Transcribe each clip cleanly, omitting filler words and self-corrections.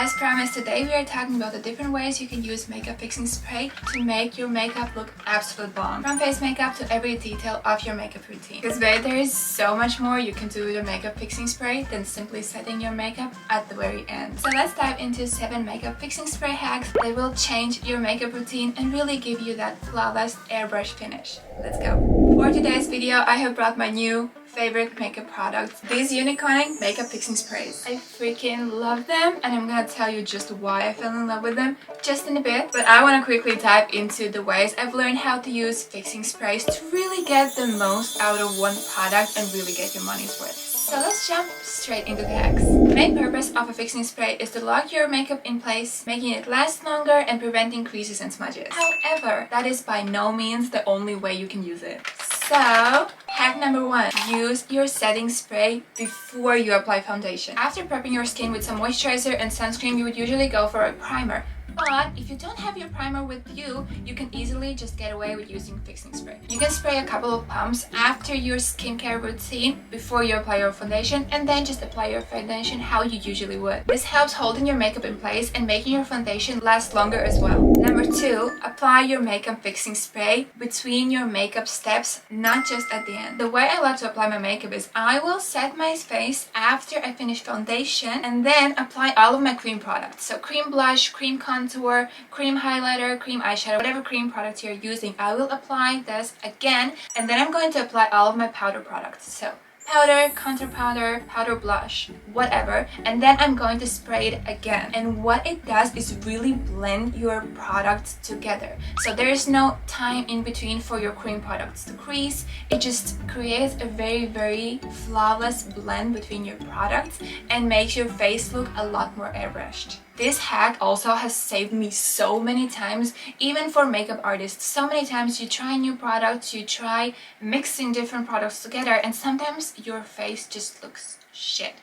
As promised, today we are talking about the different ways you can use makeup fixing spray to make your makeup look absolute bomb. From face makeup to every detail of your makeup routine. Because there is so much more you can do with your makeup fixing spray than simply setting your makeup at the very end. So let's dive into 7 makeup fixing spray hacks that will change your makeup routine and really give you that flawless airbrush finish. Let's go! For today's video, I have brought my new favorite makeup products, these Unicornic makeup fixing sprays. I freaking love them, and I'm gonna tell you just why I fell in love with them just in a bit. But I want to quickly dive into the ways I've learned how to use fixing sprays to really get the most out of one product and really get your money's worth. So let's jump straight into the hacks. The main purpose of a fixing spray is to lock your makeup in place, making it last longer and preventing creases and smudges. However, that is by no means the only way you can use it. So, hack number 1. Use your setting spray before you apply foundation. After prepping your skin with some moisturizer and sunscreen, you would usually go for a primer. But if you don't have your primer with you, you can easily just get away with using fixing spray. You can spray a couple of pumps after your skincare routine before you apply your foundation, and then just apply your foundation how you usually would. This helps holding your makeup in place and making your foundation last longer as well. Number 2, apply your makeup fixing spray between your makeup steps, not just at the end. The way I like to apply my makeup is I will set my face after I finish foundation and then apply all of my cream products. So cream blush, cream contour, cream highlighter, cream eyeshadow, whatever cream products you're using, I will apply this again, and then I'm going to apply all of my powder products. So powder, contour powder, powder blush, whatever, and then I'm going to spray it again. And what it does is really blend your products together. So there is no time in between for your cream products to crease. It just creates a very flawless blend between your products and makes your face look a lot more airbrushed. This hack also has saved me so many times, even for makeup artists. So many times you try new products, you try mixing different products together, and sometimes your face just looks shit.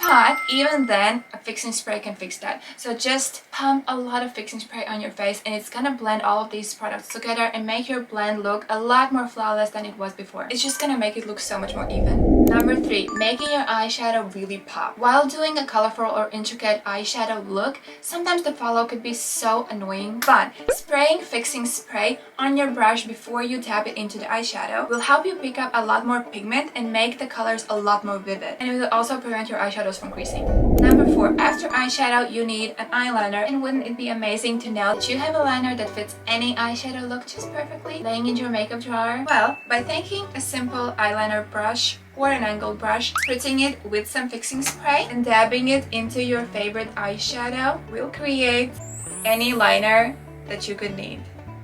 But even then, a fixing spray can fix that. So just pump a lot of fixing spray on your face and it's gonna blend all of these products together and make your blend look a lot more flawless than it was before. It's just gonna make it look so much more even. Number 3, making your eyeshadow really pop. While doing a colorful or intricate eyeshadow look, sometimes the follow could be so annoying. But spraying fixing spray on your brush before you dab it into the eyeshadow will help you pick up a lot more pigment and make the colors a lot more vivid. And it will also prevent your eyeshadow from creasing. Number 4, after eyeshadow you need an eyeliner, and wouldn't it be amazing to know that you have a liner that fits any eyeshadow look just perfectly laying in your makeup drawer? Well, by taking a simple eyeliner brush or an angled brush, spritzing it with some fixing spray and dabbing it into your favorite eyeshadow will create any liner that you could need.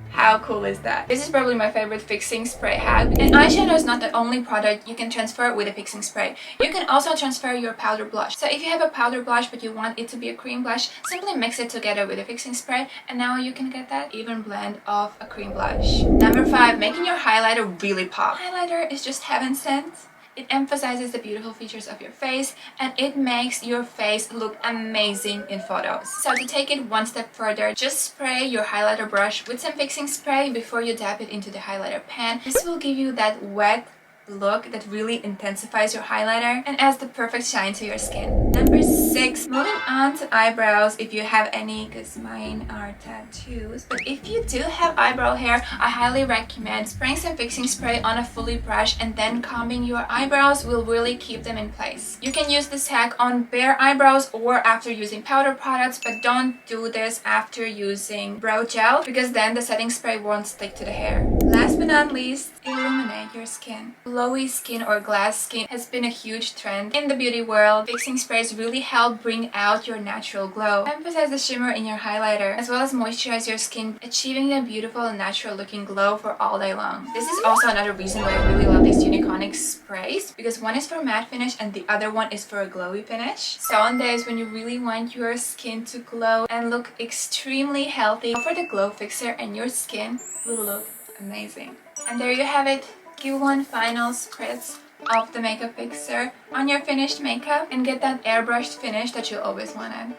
How cool is that? This is probably my favorite fixing spray hack. And eyeshadow is not the only product you can transfer with a fixing spray. You can also transfer your powder blush. So if you have a powder blush but you want it to be a cream blush, simply mix it together with a fixing spray and now you can get that even blend of a cream blush. Number 5, making your highlighter really pop. Highlighter is just heaven sent. It emphasizes the beautiful features of your face and it makes your face look amazing in photos. So to take it one step further, just spray your highlighter brush with some fixing spray before you dab it into the highlighter pan. This will give you that wet look that really intensifies your highlighter and adds the perfect shine to your skin. Number 6, moving on to eyebrows if you have any, because mine are tattoos. But if you do have eyebrow hair, I highly recommend spraying some fixing spray on a fully brush and then combing your eyebrows will really keep them in place. You can use this hack on bare eyebrows or after using powder products, but don't do this after using brow gel because then the setting spray won't stick to the hair. Last but not least, illuminate your skin. Glowy skin or glass skin has been a huge trend in the beauty world. Fixing sprays really help bring out your natural glow, emphasize the shimmer in your highlighter, as well as moisturize your skin, achieving a beautiful and natural looking glow for all day long. This is also another reason why I really love these Unicornic sprays, because one is for matte finish and the other one is for a glowy finish. So on days when you really want your skin to glow and look extremely healthy, go for the glow fixer and your skin will look amazing. And there you have it. Give one final spritz of the makeup fixer on your finished makeup and get that airbrushed finish that you always wanted.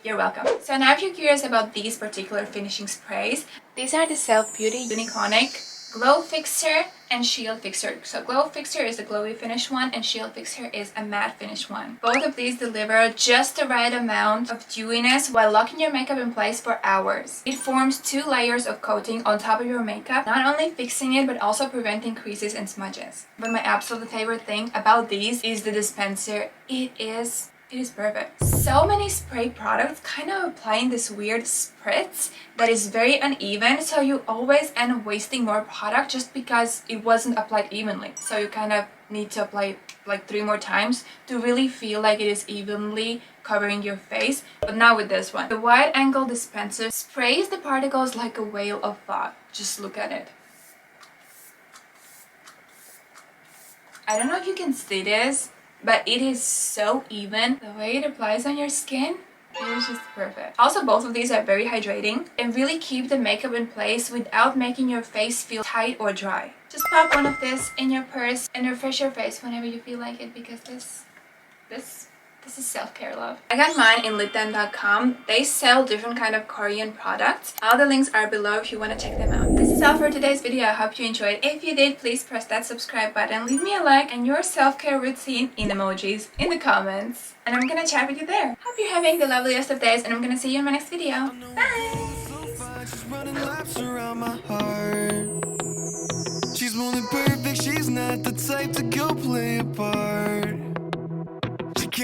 You're welcome. So now if you're curious about these particular finishing sprays, these are the Self Beauty Unicornic Glow Fixer and Shield Fixer. So Glow Fixer is a glowy finish one and Shield Fixer is a matte finish one. Both of these deliver just the right amount of dewiness while locking your makeup in place for hours. It forms 2 layers of coating on top of your makeup, not only fixing it but also preventing creases and smudges. But my absolute favorite thing about these is the dispenser. It is perfect. So many spray products kind of applying this weird spritz that is very uneven, so you always end up wasting more product just because it wasn't applied evenly. So you kind of need to apply it like 3 more times to really feel like it is evenly covering your face, but not with this one. The wide angle dispenser sprays the particles like a whale of thought. Just look at it. I don't know if you can see this, but it is so even. The way it applies on your skin, it is just perfect. Also, both of these are very hydrating and really keep the makeup in place without making your face feel tight or dry. Just pop one of this in your purse and refresh your face whenever you feel like it, because this is self-care love. I got mine in litden.com. They sell different kind of Korean products. All the links are below if you want to check them out. This is all for today's video. I hope you enjoyed. If you did, please press that subscribe button, leave me a like and your self-care routine in emojis in the comments. And I'm gonna chat with you there. Hope you're having the loveliest of days and I'm gonna see you in my next video. Bye! She's more than perfect, she's not the type to go play a part.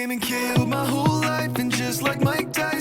Came and killed my whole life, and just like Mike Tyson